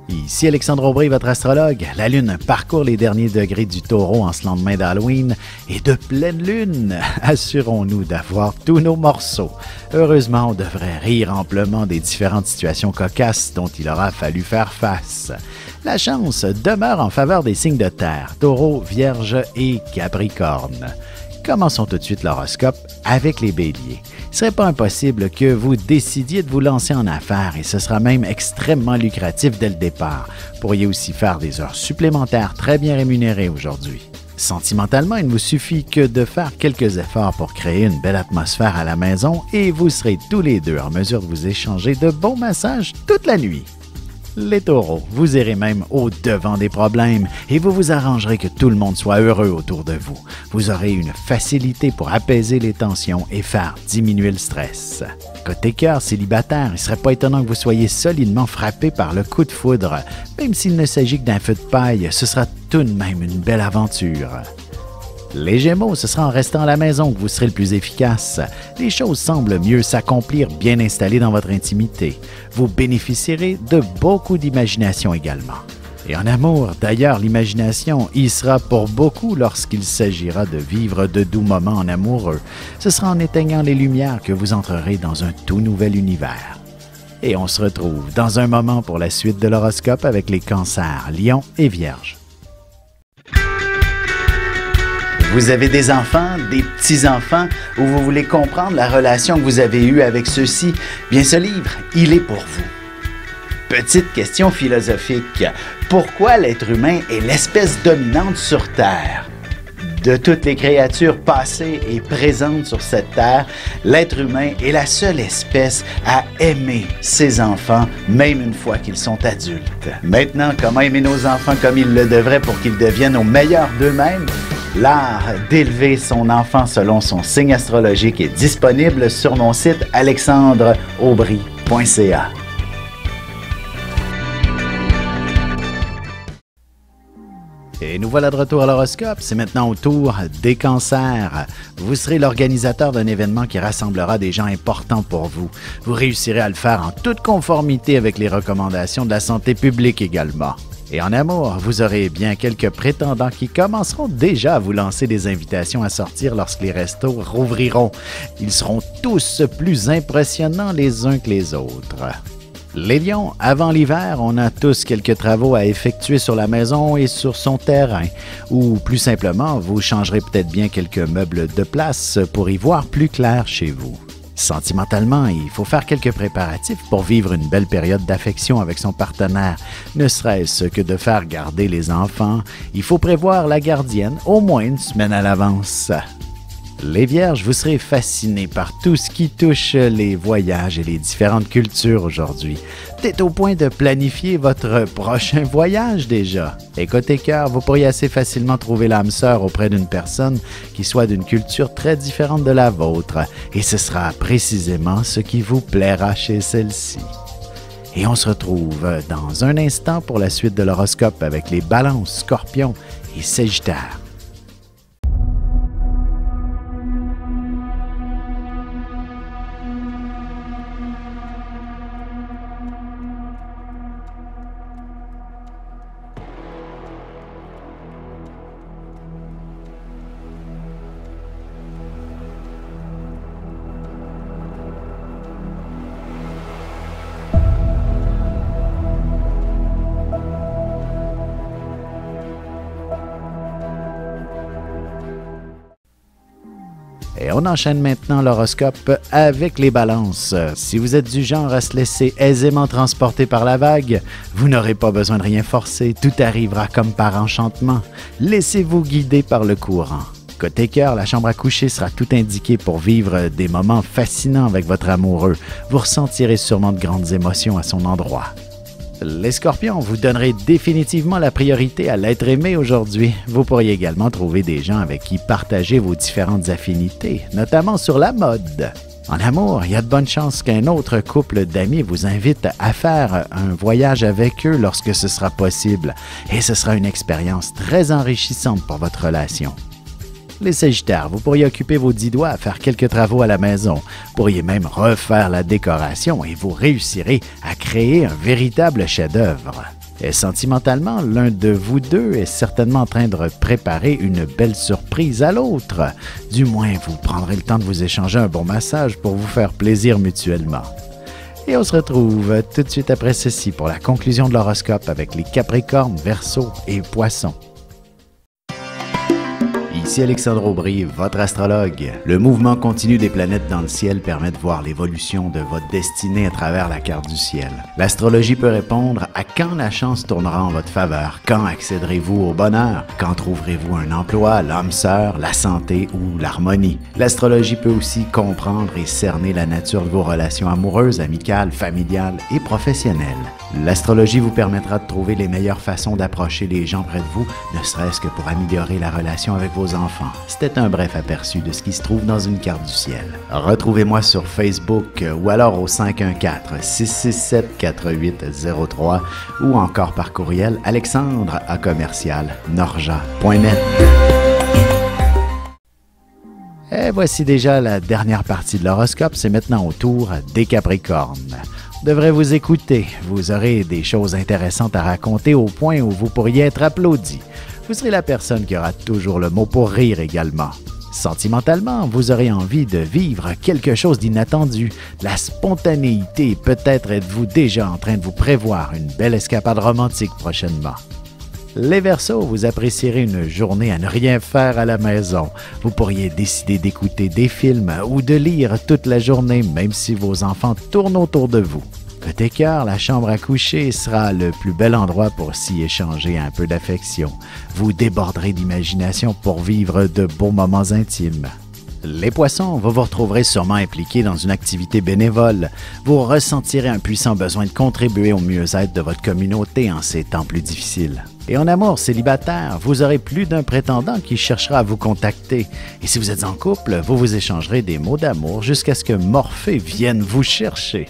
Ici Alexandre Aubry, votre astrologue. La Lune parcourt les derniers degrés du Taureau en ce lendemain d'Halloween et de pleine Lune. Assurons-nous d'avoir tous nos morceaux. Heureusement, on devrait rire amplement des différentes situations cocasses dont il aura fallu faire face. La chance demeure en faveur des signes de terre, Taureau, Vierge et Capricorne. Commençons tout de suite l'horoscope avec les béliers. Il ne serait pas impossible que vous décidiez de vous lancer en affaires et ce sera même extrêmement lucratif dès le départ. Vous pourriez aussi faire des heures supplémentaires très bien rémunérées aujourd'hui. Sentimentalement, il ne vous suffit que de faire quelques efforts pour créer une belle atmosphère à la maison et vous serez tous les deux en mesure de vous échanger de bons massages toute la nuit. Les taureaux, vous irez même au-devant des problèmes et vous vous arrangerez que tout le monde soit heureux autour de vous. Vous aurez une facilité pour apaiser les tensions et faire diminuer le stress. Côté cœur célibataire, il ne serait pas étonnant que vous soyez solidement frappé par le coup de foudre. Même s'il ne s'agit que d'un feu de paille, ce sera tout de même une belle aventure. Les Gémeaux, ce sera en restant à la maison que vous serez le plus efficace. Les choses semblent mieux s'accomplir bien installées dans votre intimité. Vous bénéficierez de beaucoup d'imagination également. Et en amour, d'ailleurs, l'imagination y sera pour beaucoup lorsqu'il s'agira de vivre de doux moments en amoureux. Ce sera en éteignant les lumières que vous entrerez dans un tout nouvel univers. Et on se retrouve dans un moment pour la suite de l'horoscope avec les Cancers, Lions et Vierges. Vous avez des enfants, des petits-enfants, ou vous voulez comprendre la relation que vous avez eue avec ceux-ci? Bien, ce livre, il est pour vous. Petite question philosophique. Pourquoi l'être humain est l'espèce dominante sur Terre? De toutes les créatures passées et présentes sur cette Terre, l'être humain est la seule espèce à aimer ses enfants, même une fois qu'ils sont adultes. Maintenant, comment aimer nos enfants comme ils le devraient pour qu'ils deviennent au meilleur d'eux-mêmes? L'art d'élever son enfant selon son signe astrologique est disponible sur mon site alexandreaubry.ca. Et nous voilà de retour à l'horoscope. C'est maintenant au tour des Cancers. Vous serez l'organisateur d'un événement qui rassemblera des gens importants pour vous. Vous réussirez à le faire en toute conformité avec les recommandations de la santé publique également. Et en amour, vous aurez bien quelques prétendants qui commenceront déjà à vous lancer des invitations à sortir lorsque les restos rouvriront. Ils seront tous plus impressionnants les uns que les autres. Les Lions, avant l'hiver, on a tous quelques travaux à effectuer sur la maison et sur son terrain. Ou plus simplement, vous changerez peut-être bien quelques meubles de place pour y voir plus clair chez vous. Sentimentalement, il faut faire quelques préparatifs pour vivre une belle période d'affection avec son partenaire, ne serait-ce que de faire garder les enfants. Il faut prévoir la gardienne au moins une semaine à l'avance. Les Vierges, vous serez fascinés par tout ce qui touche les voyages et les différentes cultures aujourd'hui. Peut-être au point de planifier votre prochain voyage déjà. Et côté cœur, vous pourriez assez facilement trouver l'âme sœur auprès d'une personne qui soit d'une culture très différente de la vôtre. Et ce sera précisément ce qui vous plaira chez celle-ci. Et on se retrouve dans un instant pour la suite de l'horoscope avec les Balances, Scorpions et Sagittaires. Et on enchaîne maintenant l'horoscope avec les Balances. Si vous êtes du genre à se laisser aisément transporter par la vague, vous n'aurez pas besoin de rien forcer, tout arrivera comme par enchantement. Laissez-vous guider par le courant. Côté cœur, la chambre à coucher sera tout indiquée pour vivre des moments fascinants avec votre amoureux. Vous ressentirez sûrement de grandes émotions à son endroit. Les Scorpions, vous donnerez définitivement la priorité à l'être aimé aujourd'hui. Vous pourriez également trouver des gens avec qui partager vos différentes affinités, notamment sur la mode. En amour, il y a de bonnes chances qu'un autre couple d'amis vous invite à faire un voyage avec eux lorsque ce sera possible, et ce sera une expérience très enrichissante pour votre relation. Les Sagittaires, vous pourriez occuper vos 10 doigts à faire quelques travaux à la maison. Vous pourriez même refaire la décoration et vous réussirez à créer un véritable chef-d'œuvre. Et sentimentalement, l'un de vous deux est certainement en train de préparer une belle surprise à l'autre. Du moins, vous prendrez le temps de vous échanger un bon massage pour vous faire plaisir mutuellement. Et on se retrouve tout de suite après ceci pour la conclusion de l'horoscope avec les Capricornes, Verseaux et Poissons. Ici Alexandre Aubry, votre astrologue. Le mouvement continu des planètes dans le ciel permet de voir l'évolution de votre destinée à travers la carte du ciel. L'astrologie peut répondre à quand la chance tournera en votre faveur, quand accéderez-vous au bonheur, quand trouverez-vous un emploi, l'âme sœur, la santé ou l'harmonie. L'astrologie peut aussi comprendre et cerner la nature de vos relations amoureuses, amicales, familiales et professionnelles. L'astrologie vous permettra de trouver les meilleures façons d'approcher les gens près de vous, ne serait-ce que pour améliorer la relation avec vos enfants. C'était un bref aperçu de ce qui se trouve dans une carte du ciel. Retrouvez-moi sur Facebook ou alors au 514-667-4803 ou encore par courriel alexandre@norja.net. Et voici déjà la dernière partie de l'horoscope, c'est maintenant au tour des Capricornes. Devrez vous écouter, vous aurez des choses intéressantes à raconter au point où vous pourriez être applaudi. Vous serez la personne qui aura toujours le mot pour rire également. Sentimentalement, vous aurez envie de vivre quelque chose d'inattendu, la spontanéité, peut-être êtes-vous déjà en train de vous prévoir une belle escapade romantique prochainement. Les Verseaux, vous apprécierez une journée à ne rien faire à la maison. Vous pourriez décider d'écouter des films ou de lire toute la journée, même si vos enfants tournent autour de vous. Côté cœur, la chambre à coucher sera le plus bel endroit pour s'y échanger un peu d'affection. Vous déborderez d'imagination pour vivre de beaux moments intimes. Les Poissons, vous vous retrouverez sûrement impliqués dans une activité bénévole. Vous ressentirez un puissant besoin de contribuer au mieux-être de votre communauté en ces temps plus difficiles. Et en amour célibataire, vous aurez plus d'un prétendant qui cherchera à vous contacter. Et si vous êtes en couple, vous vous échangerez des mots d'amour jusqu'à ce que Morphée vienne vous chercher.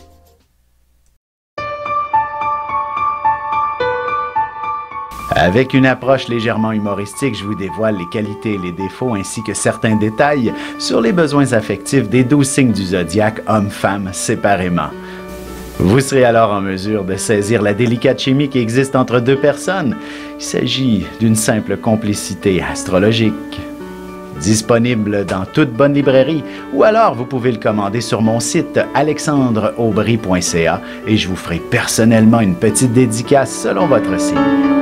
Avec une approche légèrement humoristique, je vous dévoile les qualités et les défauts ainsi que certains détails sur les besoins affectifs des 12 signes du zodiaque, hommes-femmes séparément. Vous serez alors en mesure de saisir la délicate chimie qui existe entre deux personnes. Il s'agit d'une simple complicité astrologique. Disponible dans toute bonne librairie ou alors vous pouvez le commander sur mon site alexandreaubry.ca et je vous ferai personnellement une petite dédicace selon votre signe.